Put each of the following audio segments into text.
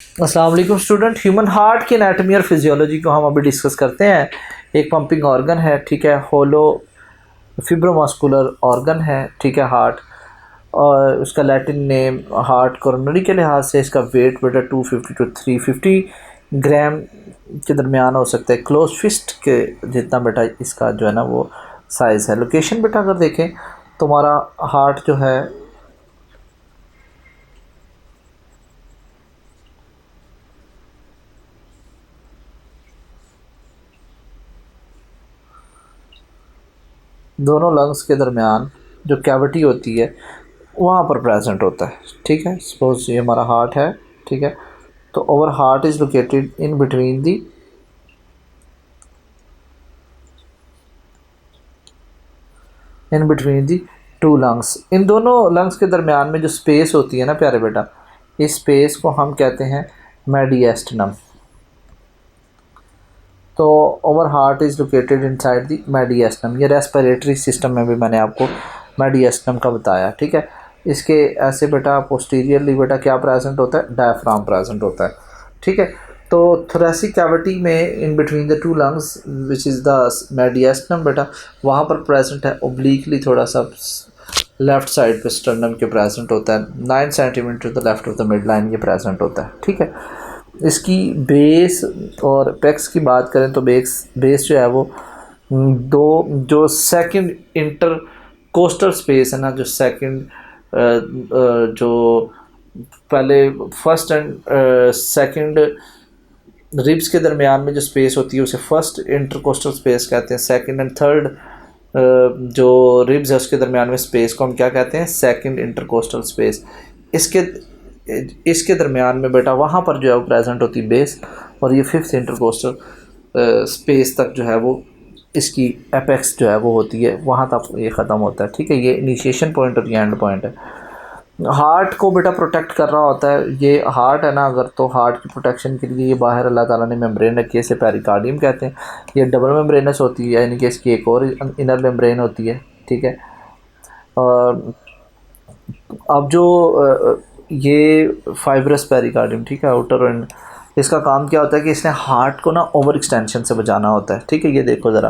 अस्सलाम वालेकुम student. Human heart की एनाटमी और फिजियोलॉजी को हम अभी डिस्कस करते हैं। एक पंपिंग ऑर्गन है, ठीक है, होलो फिब्रोमस्कुलर ऑर्गन है, ठीक है, हार्ट। और उसका लैटिन नेम हार्ट कोरोनरी के लिहाज से इसका वेट बेटा 250 टू 350 ग्राम के दरमियान हो सकता है। क्लोज फिस्ट के जितना बेटा इसका जो है ना वो साइज़ है। लोकेशन बेटा अगर देखें तो हमारा हार्ट जो है दोनों लंग्स के दरमियान जो कैविटी होती है वहाँ पर प्रेजेंट होता है, ठीक है। सपोज ये हमारा हार्ट है, ठीक है, तो our heart is located in between the two lungs. इन दोनों लंग्स के दरमियान में जो स्पेस होती है ना प्यारे बेटा, इस स्पेस को हम कहते हैं मेडिएस्टिनम। तो our heart is located inside the mediastinum. ये रेस्पिरेटरी सिस्टम में भी मैंने आपको मेडिएस्टिनम का बताया, ठीक है। इसके ऐसे बेटा पोस्टीरियरली बेटा क्या प्रेजेंट होता है, डायफ्राम प्रेजेंट होता है, ठीक है। तो थोरेसिक कैविटी में in between the two lungs which is the mediastinum बेटा वहाँ पर प्रेजेंट है। ओब्लिकली थोड़ा सा लेफ़्ट साइड पे स्टर्नम के प्रेजेंट होता है। 9 centimetre to the left of the mid line ये प्रेजेंट होता है, ठीक है। इसकी बेस और पेक्स की बात करें तो बेस जो है वो दो जो सेकंड इंटर कोस्टल स्पेस है ना, जो सेकंड जो पहले फर्स्ट एंड सेकंड रिब्स के दरमियान में जो स्पेस होती है उसे फर्स्ट इंटरकोस्टल स्पेस कहते हैं। सेकंड एंड थर्ड जो रिब्स है उसके दरमियान में स्पेस को हम क्या कहते हैं, सेकंड इंटरकोस्टल स्पेस। इसके इसके दरमियान में बेटा वहाँ पर जो है वो प्रेजेंट होती है बेस, और ये फिफ्थ इंटरकोस्टल स्पेस तक जो है वो इसकी एपेक्स जो है वो होती है, वहाँ तक ये ख़त्म होता है, ठीक है। ये इनिशिएशन पॉइंट और ये एंड पॉइंट है। हार्ट को बेटा प्रोटेक्ट कर रहा होता है ये हार्ट है ना, अगर तो हार्ट की प्रोटेक्शन के लिए ये बाहर अल्लाह ताला ने मेम्ब्रेन रखी है, इसे पेरिकार्डियम कहते हैं। ये डबल मेम्ब्रेनस होती है, यानी कि इसकी एक और इनर मेम्ब्रेन होती है, ठीक है। और अब जो ये फाइब्रस पेरिकार्डियम, ठीक है, आउटर एंड, इसका काम क्या होता है कि इसने हार्ट को ना ओवर एक्सटेंशन से बचाना होता है, ठीक है। ये देखो ज़रा,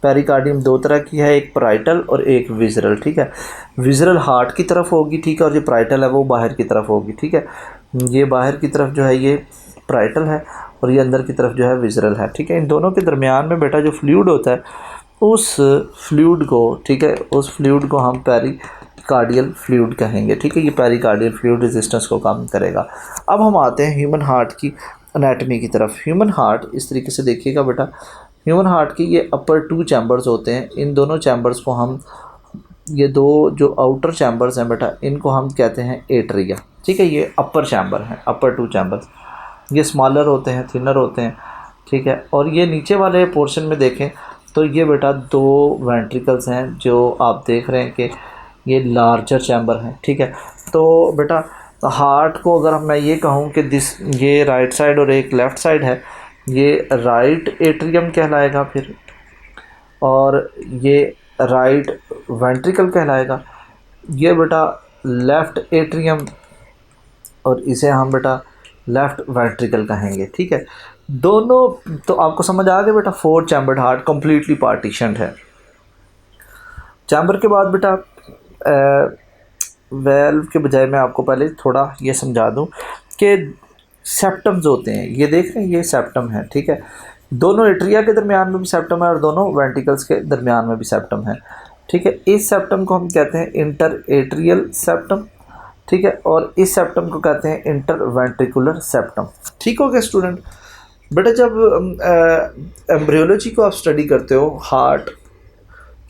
पेरिकार्डियम दो तरह की है, एक पराइटल और एक विजरल, ठीक है। विजरल हार्ट की तरफ होगी, ठीक है, और जो पराइटल है वो बाहर की तरफ होगी, ठीक है। ये बाहर की तरफ जो है ये पराइटल है और ये अंदर की तरफ जो है विजरल है, ठीक है। इन दोनों के दरमियान में बेटा जो फ्लूइड होता है उस फ्लूइड को, ठीक है, उस फ्लूइड को हम पेरिकार्डियल फ्लूइड कहेंगे, ठीक है। ये पेरिकार्डियल फ्लूइड रेजिस्टेंस को कम करेगा। अब हम आते हैं ह्यूमन हार्ट की एनाटमी की तरफ। ह्यूमन हार्ट इस तरीके से देखिएगा बेटा, ह्यूमन हार्ट की ये अपर 2 चैम्बर्स होते हैं। इन दोनों चैम्बर्स को हम, ये दो जो आउटर चैम्बर्स हैं बेटा, इनको हम कहते हैं एट्रिया, ठीक है। ये अपर चैम्बर हैं, अपर 2 चैम्बर्स। ये स्मॉलर होते हैं, थिनर होते हैं, ठीक है। और ये नीचे वाले पोर्शन में देखें तो ये बेटा 2 वेंट्रिकल्स हैं जो आप देख रहे हैं कि ये लार्जर चैम्बर हैं, ठीक है। तो बेटा हार्ट को अगर मैं ये कहूँ कि ये राइट साइड और एक लेफ़्ट साइड है, ये राइट एट्रियम कहलाएगा फिर, और ये राइट वेंट्रिकल कहलाएगा। ये बेटा लेफ़्ट एट्रियम और इसे हम बेटा लेफ़्ट वेंट्रिकल कहेंगे, ठीक है। दोनों तो आपको समझ आ गया बेटा। 4 चैम्बर्ड हार्ट कम्प्लीटली पार्टीशनड है। चैम्बर के बाद बेटा वेल्व के बजाय मैं आपको पहले थोड़ा ये समझा दूं कि सेप्टम्स होते हैं। ये देख रहे हैं, ये सेप्टम है, ठीक है। दोनों एट्रिया के दरमियान में भी सेप्टम है और दोनों वेंट्रिकल्स के दरमियान में भी सेप्टम है, ठीक है। इस सेप्टम को हम कहते हैं इंटर एट्रियल सेप्टम, ठीक है, और इस सेप्टम को कहते हैं इंटर वेंट्रिकुलर सेप्टम। ठीक हो गया स्टूडेंट। बेटा जब एम्ब्रियोलॉजी को आप स्टडी करते हो, हार्ट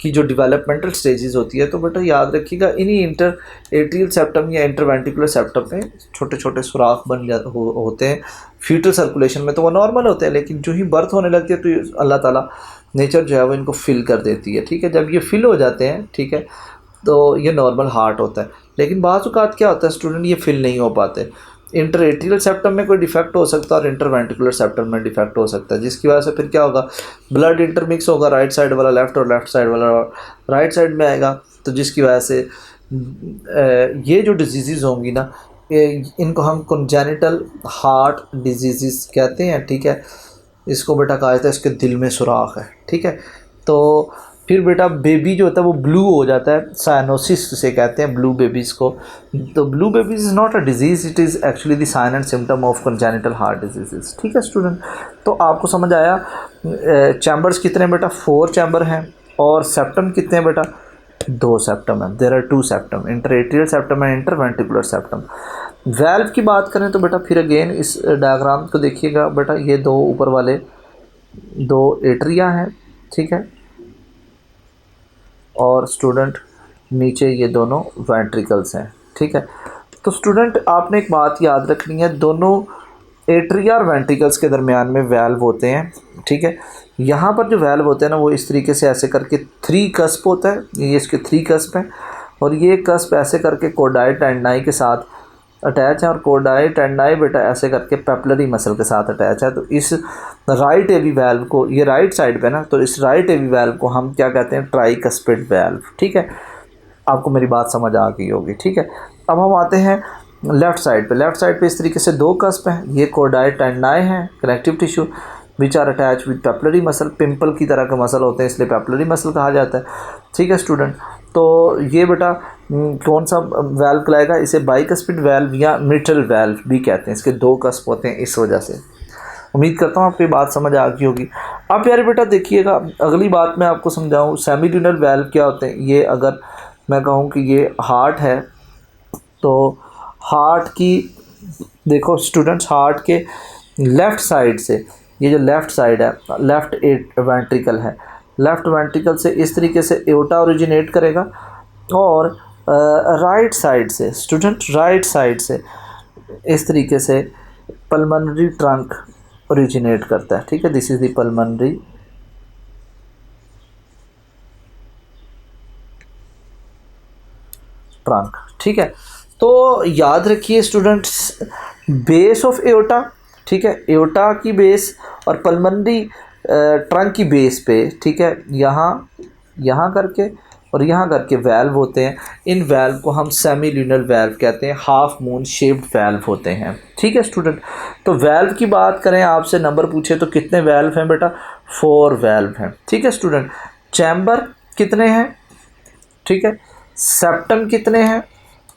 की जो डेवलपमेंटल स्टेजेस होती है, तो बेटा याद रखिएगा इन्हीं इंटर एट्रियल सेप्टम या इंटरवेंट्रिकुलर सेप्टम में छोटे छोटे सुराख बन जाते होते हैं। फ्यूटल सर्कुलेशन में तो वो नॉर्मल होते हैं, लेकिन जो ही बर्थ होने लगती है तो अल्लाह ताला नेचर जो है वो इनको फिल कर देती है, ठीक है। जब ये फिल हो जाते हैं, ठीक है, तो ये नॉर्मल हार्ट होता है। लेकिन बाज़ औक़ात क्या होता है स्टूडेंट, ये फिल नहीं हो पाते। इंटर एट्रियल सेप्टम में कोई डिफेक्ट हो सकता है और इंटरवेंट्रिकुलर सेप्टम में डिफेक्ट हो सकता है, जिसकी वजह से फिर क्या होगा, ब्लड इंटरमिक्स होगा, राइट साइड वाला लेफ़्ट और लेफ़्ट साइड वाला राइट साइड में आएगा, तो जिसकी वजह से ये जो डिजीज़ होंगी ना, इनको हम कंजेनिटल हार्ट डिजीज़ कहते हैं, ठीक है। इसको बेटा कहा जाता है इसके दिल में सुराख है, ठीक है। तो फिर बेटा बेबी जो होता है वो ब्लू हो जाता है, साइनोसिस से कहते हैं ब्लू बेबीज़ को। तो blue babies is not a disease, it is actually the sign and symptom of congenital heart disease, ठीक है स्टूडेंट। तो आपको समझ आया। चैम्बर्स कितने बेटा? 4 चैम्बर हैं। और सेप्टम कितने हैं बेटा? 2 सेप्टम है। There are 2 septum, interatrial septum and interventricular septum. Valve की बात करें तो बेटा फिर अगेन इस डायग्राम को देखिएगा बेटा, ये 2 ऊपर वाले 2 एट्रिया हैं, ठीक है। और स्टूडेंट नीचे ये दोनों वेंट्रिकल्स हैं, ठीक है। तो स्टूडेंट आपने एक बात याद रखनी है, दोनों एट्रिया और वेंट्रिकल्स के दरमियान में वैल्व होते हैं, ठीक है। यहाँ पर जो वैल्व होते हैं ना वो इस तरीके से ऐसे करके 3 कस्प होता है, ये इसके 3 कस्प हैं। और ये कस्प ऐसे करके कोडाई टेंडाई के साथ अटैच है, और कोडाई टेंडाई बेटा ऐसे करके पेपलरी मसल के साथ अटैच है। तो इस राइट एवी वैल्व को, ये राइट साइड पे ना, तो इस राइट एवी वैल्व को हम क्या कहते हैं? ट्राइकस्पिड वैल्व, ठीक है। आपको मेरी बात समझ आ गई होगी, ठीक है। अब हम आते हैं लेफ़्ट साइड पे। लेफ़्ट साइड पे इस तरीके से 2 कस्प हैं, ये कोडाई टेंडाई हैं, connective tissue which are attach with papillary muscle. Pimple की तरह के मसल होते हैं इसलिए पेपलरी मसल कहा जाता है, ठीक है स्टूडेंट। तो ये बेटा कौन सा वैल्व कहलाएगा? इसे बाइकस्पिड वैल्व या मिटल वैल्व भी कहते हैं, इसके 2 कस्प होते हैं इस वजह से। उम्मीद करता हूँ आपको ये बात समझ आ गई होगी। अब प्यारे बेटा देखिएगा, अगली बात मैं आपको समझाऊँ, सेमील्यूनर वैल्व क्या होते हैं। ये अगर मैं कहूँ कि ये हार्ट है, तो हार्ट की देखो स्टूडेंट्स, हार्ट के लेफ़्ट साइड से, ये जो लेफ़्ट साइड है, लेफ़्ट वेंट्रिकल है, लेफ़्ट वेंट्रिकल से इस तरीके से एओर्टा ओरिजिनेट करेगा। और राइट साइड से स्टूडेंट, राइट साइड से इस तरीके से पल्मोनरी ट्रंक ओरिजिनेट करता है, ठीक है। This is the pulmonary trunk, ठीक है। तो याद रखिए स्टूडेंट्स, बेस ऑफ एओर्टा, ठीक है, एओर्टा की बेस और पल्मोनरी ट्रंक की बेस पे, ठीक है, यहाँ करके और यहाँ करके वैल्व होते हैं। इन वैल्व को हम सेमील्यूनर वैल्व कहते हैं, हाफ मून शेप्ड वैल्व होते हैं, ठीक है स्टूडेंट। तो वैल्व की बात करें, आपसे नंबर पूछे तो कितने वैल्व हैं बेटा? 4 वैल्व हैं, ठीक है स्टूडेंट। चैम्बर कितने हैं, ठीक है, सेप्टम कितने हैं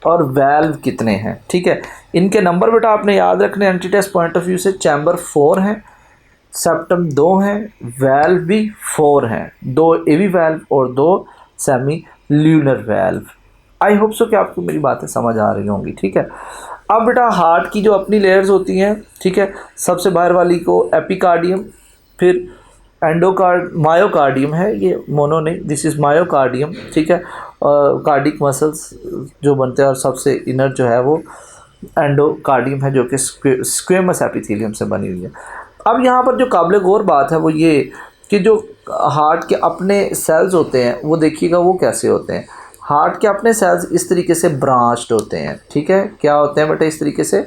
और वैल्व कितने हैं, ठीक है। इनके नंबर बेटा आपने याद रखने एंटी टेस्ट पॉइंट ऑफ व्यू से। चैम्बर 4 हैं, सेप्टम 2 हैं, वैल्व भी 4 हैं, 2 एवी वैल्व और 2 semi lunar valve. I hope so कि आपको मेरी बातें समझ आ रही होंगी, ठीक है। अब बेटा हार्ट की जो अपनी लेयर्स होती हैं, ठीक है, सबसे बाहर वाली को एपिकार्डियम, फिर मायोकार्डियम है, ये मोनो नहीं, दिस इज़ मायोकार्डियम, ठीक है। कार्डिक मसल्स जो बनते हैं, और सबसे इनर जो है वो एंडोकार्डियम है, जो कि स्क्वेमस एपिथेलियम से बनी हुई है। अब यहाँ पर जो काबिल गौर बात है वो ये कि जो हार्ट के अपने सेल्स होते हैं वो देखिएगा वो कैसे होते हैं। हार्ट के अपने सेल्स इस तरीके से ब्रांच्ड होते हैं, ठीक है। क्या होते हैं बेटा? इस तरीके से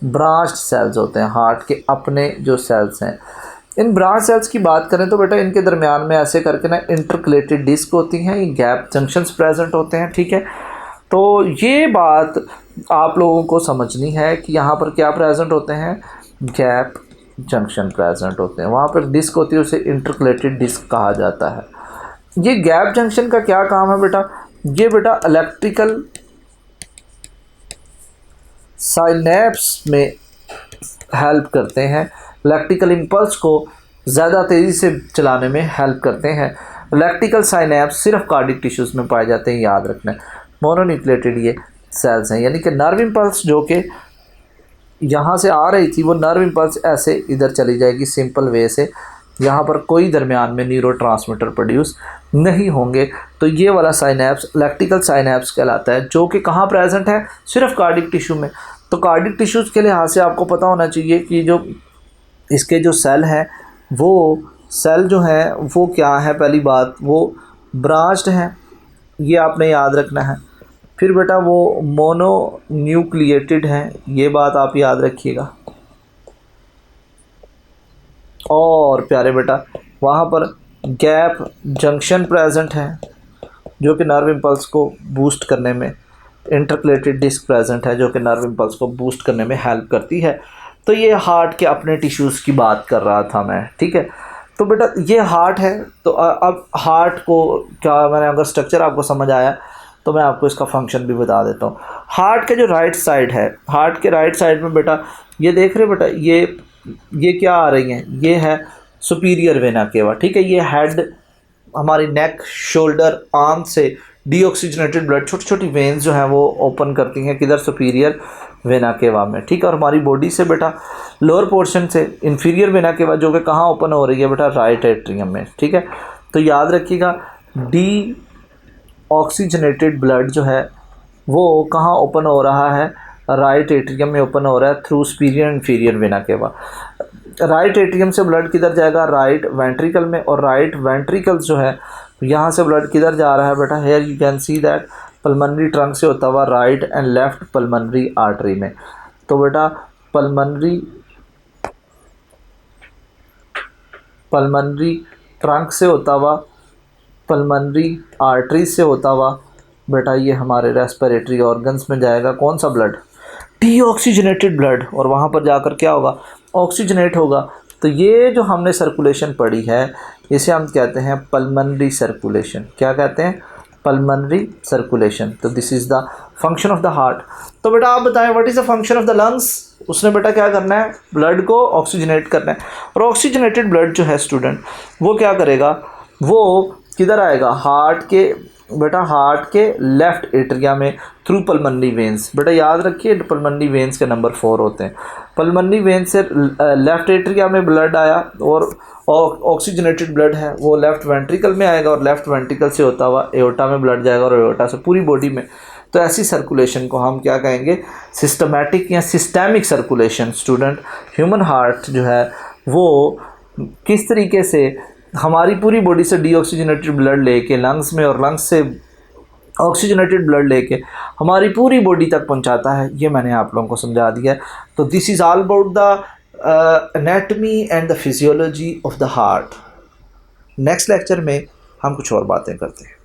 ब्रांच्ड सेल्स होते हैं हार्ट के अपने जो सेल्स हैं। इन ब्रांच सेल्स की बात करें तो बेटा इनके दरमियान में ऐसे करके ना इंटरकलेटेड डिस्क होती हैं, ये गैप जंक्शंस प्रेजेंट होते हैं, ठीक है। तो ये बात आप लोगों को समझनी है कि यहाँ पर क्या प्रेजेंट होते हैं? गैप जंक्शन प्रेजेंट होते हैं। वहाँ पर डिस्क होती है, उसे इंटरकलेटेड डिस्क कहा जाता है। ये गैप जंक्शन का क्या काम है बेटा? ये बेटा इलेक्ट्रिकल साइनेप्स में हेल्प करते हैं, इलेक्ट्रिकल इम्पल्स को ज़्यादा तेज़ी से चलाने में हेल्प करते हैं। इलेक्ट्रिकल साइनेप्स सिर्फ कार्डिक टिश्यूज़ में पाए जाते हैं, याद रखना है। मोनोन्यूक्लिएटेड ये सेल्स हैं, यानी कि नर्व इम्पल्स जो कि यहाँ से आ रही थी वो नर्व इम्पल्स ऐसे इधर चली जाएगी सिंपल वे से, यहाँ पर कोई दरमियान में न्यूरोट्रांसमीटर प्रोड्यूस नहीं होंगे। तो ये वाला साइनेप्स इलेक्ट्रिकल साइनेप्स कहलाता है, जो कि कहाँ प्रेजेंट है? सिर्फ कार्डिक टिश्यू में। तो कार्डिक टिश्यूज़ के लिहाज से आपको पता होना चाहिए कि जो इसके जो सेल हैं वो सेल जो हैं वो क्या है? पहली बात वो ब्रांच्ड हैं, ये आपने याद रखना है। फिर बेटा वो मोनो न्यूक्लिएटेड हैं, ये बात आप याद रखिएगा। और प्यारे बेटा वहाँ पर गैप जंक्शन प्रेजेंट हैं, जो कि नर्व इम्पल्स को बूस्ट करने में इंटरकलेटेड डिस्क प्रेजेंट है जो कि नर्व इम्पल्स को बूस्ट करने में हेल्प करती है। तो ये हार्ट के अपने टिश्यूज़ की बात कर रहा था मैं, ठीक है। तो बेटा ये हार्ट है, तो अब हार्ट को क्या, मैंने अगर स्ट्रक्चर आपको समझ आया तो मैं आपको इसका फंक्शन भी बता देता हूँ। हार्ट के जो राइट साइड है, हार्ट के राइट साइड में बेटा ये देख रहे हो बेटा, ये क्या आ रही हैं, ये है सुपीरियर वेना केवा, ठीक है। ये हेड, हमारी नेक, शोल्डर, आर्म से डीऑक्सीजनेटेड ब्लड, छोटी छोटी वेन्स जो हैं वो ओपन करती हैं किधर, सुपीरियर वेना केवा में, ठीक है। और हमारी बॉडी से बेटा लोअर पोर्शन से इंफीरियर वेना केवा जो कि कहाँ ओपन हो रही है बेटा, राइट एट्रियम में, ठीक है। तो याद रखिएगा डी ऑक्सीजनेटेड ब्लड जो है वो कहाँ ओपन हो रहा है, राइट एट्रियम में ओपन हो रहा है through superior inferior vena cava. Right atrium से ब्लड किधर जाएगा, राइट वेंट्रिकल में, और राइट वेंट्रिकल जो है यहाँ से ब्लड किधर जा रहा है बेटा, here you can see that pulmonary trunk से होता हुआ right and left pulmonary artery में। तो बेटा पल्मनरी ट्रंक से होता हुआ, पल्मनरी आर्टरी से होता हुआ बेटा ये हमारे रेस्पिरेटरी ऑर्गन्स में जाएगा कौन सा ब्लड, डीऑक्सीजनेटेड ब्लड, और वहाँ पर जाकर क्या होगा, ऑक्सीजनेट होगा। तो ये जो हमने सर्कुलेशन पढ़ी है इसे हम कहते हैं पल्मनरी सर्कुलेशन। क्या कहते हैं, पल्मनरी सर्कुलेशन। तो this is the function of the heart. तो बेटा आप बताएं what is the function of the lungs. उसने बेटा क्या करना है, ब्लड को ऑक्सीजनेट करना है, और ऑक्सीजनेटेड ब्लड जो है स्टूडेंट वो क्या करेगा, वो किधर आएगा, हार्ट के बेटा, हार्ट के लेफ्ट एट्रिया में थ्रू पल्मनरी वेंस। बेटा याद रखिए पल्मनरी वेंस के नंबर 4 होते हैं। पल्मनरी वेंस से लेफ्ट एट्रिया में ब्लड आया और ऑक्सीजनेटेड ब्लड है वो लेफ्ट वेंट्रिकल में आएगा, और लेफ्ट वेंट्रिकल से होता हुआ एओर्टा में ब्लड जाएगा, और एओर्टा से पूरी बॉडी में। तो ऐसी सर्कुलेशन को हम क्या कहेंगे, सिस्टमैटिक या systemic circulation. Student human heart जो है वो किस तरीके से हमारी पूरी बॉडी से डीऑक्सीजनेटेड ब्लड लेके लंग्स में, और लंग्स से ऑक्सीजनेटेड ब्लड लेके हमारी पूरी बॉडी तक पहुंचाता है, ये मैंने आप लोगों को समझा दिया है। तो this is all about the anatomy and the physiology of the heart. Next lecture में हम कुछ और बातें करते हैं।